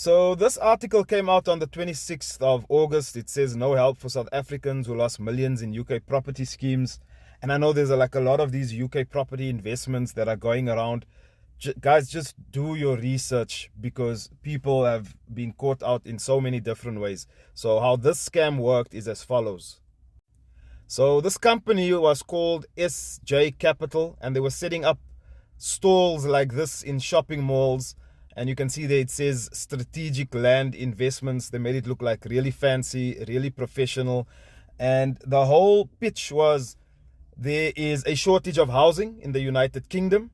So this article came out on the 26th of August. It says no help for South Africans who lost millions in UK property schemes. And I know there's a lot of these UK property investments that are going around. Guys, just do your research because people have been caught out in so many different ways. So how this scam worked is as follows. So this company was called SJ Capital, and they were setting up stalls like this in shopping malls. And you can see there it says strategic land investments. They made it look like really fancy, really professional. And the whole pitch was there is a shortage of housing in the United Kingdom.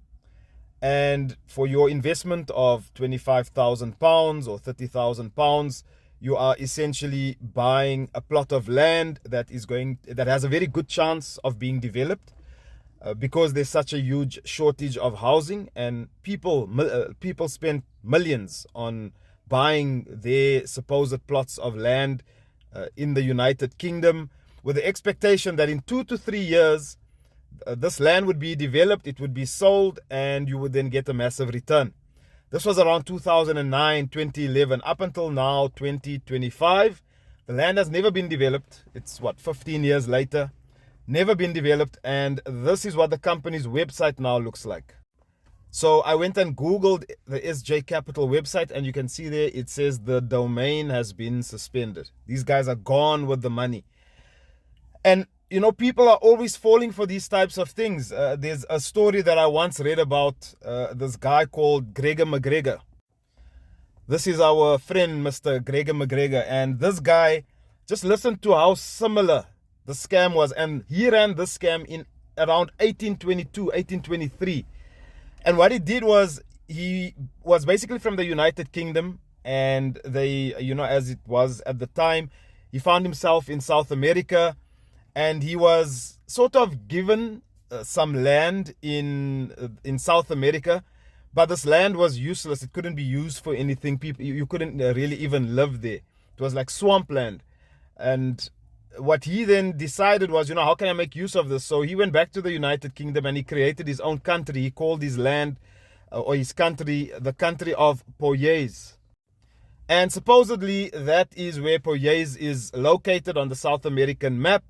And for your investment of £25,000 or £30,000, you are essentially buying a plot of land that has a very good chance of being developed. Because there's such a huge shortage of housing, and people spend millions on buying their supposed plots of land in the United Kingdom with the expectation that in 2 to 3 years this land would be developed, it would be sold, and you would then get a massive return. This was around 2009, 2011, up until now, 2025. The land has never been developed. It's 15 years later. Never been developed, and this is what the company's website now looks like. So I went and Googled the SJ Capital website, and you can see there it says the domain has been suspended. These guys are gone with the money. And people are always falling for these types of things. There's a story that I once read about this guy called Gregor McGregor. This is our friend, Mr. Gregor McGregor, and this guy, just listen to how similar the scam was. And he ran this scam in around 1822, 1823. And what he did was, he was basically from the United Kingdom, and they, as it was at the time, he found himself in South America, and he was sort of given some land in South America, but this land was useless. It couldn't be used for anything. You couldn't really even live there. It was like swampland. And what he then decided was, how can I make use of this? So he went back to the United Kingdom and he created his own country. He called his land or his country the country of Poyais. And supposedly that is where Poyais is located on the South American map.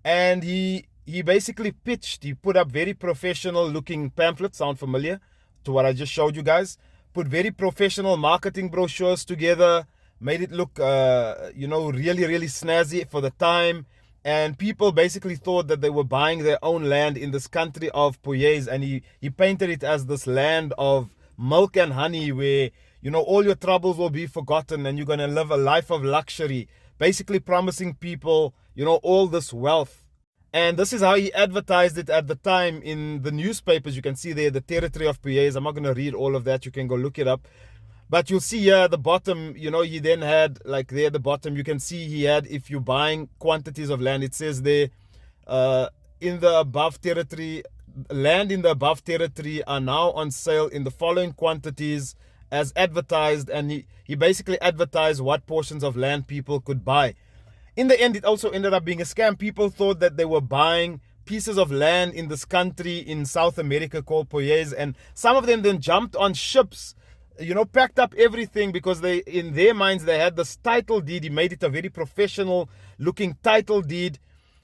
And he basically he put up very professional looking pamphlets. Sound familiar to what I just showed you guys? Put very professional marketing brochures together. Made it look, really, really snazzy for the time. And people basically thought that they were buying their own land in this country of Poyais. And he painted it as this land of milk and honey where, all your troubles will be forgotten and you're going to live a life of luxury. Basically promising people, all this wealth. And this is how he advertised it at the time in the newspapers. You can see there, the territory of Poyais. I'm not going to read all of that. You can go look it up. But you'll see here at the bottom, he then had, like there at the bottom, you can see he had, if you're buying quantities of land, it says there, in the above territory, land in the above territory are now on sale in the following quantities as advertised. And he basically advertised what portions of land people could buy. In the end, it also ended up being a scam. People thought that they were buying pieces of land in this country in South America called Poyais. And some of them then jumped on ships, packed up everything because in their minds, they had this title deed. He made it a very professional looking title deed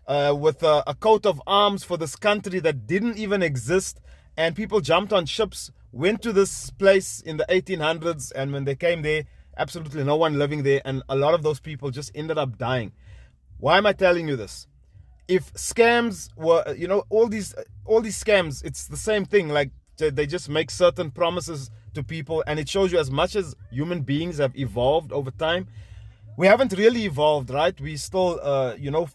with a coat of arms for this country that didn't even exist. And people jumped on ships, went to this place in the 1800s. And when they came there, absolutely no one living there. And a lot of those people just ended up dying. Why am I telling you this? If scams were, all these scams, it's the same thing. Like they just make certain promises to people, and it shows you as much as human beings have evolved over time, we haven't really evolved, right? We still,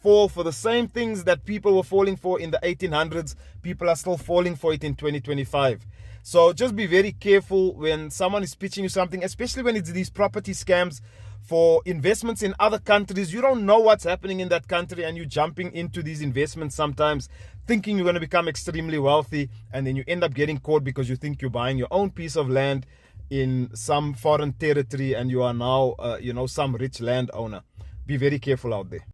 fall for the same things that people were falling for in the 1800s. People are still falling for it in 2025. So just be very careful when someone is pitching you something, especially when it's these property scams for investments in other countries. You don't know what's happening in that country, and you're jumping into these investments sometimes thinking you're going to become extremely wealthy, and then you end up getting caught because you think you're buying your own piece of land in some foreign territory and you are now, some rich landowner. Be very careful out there.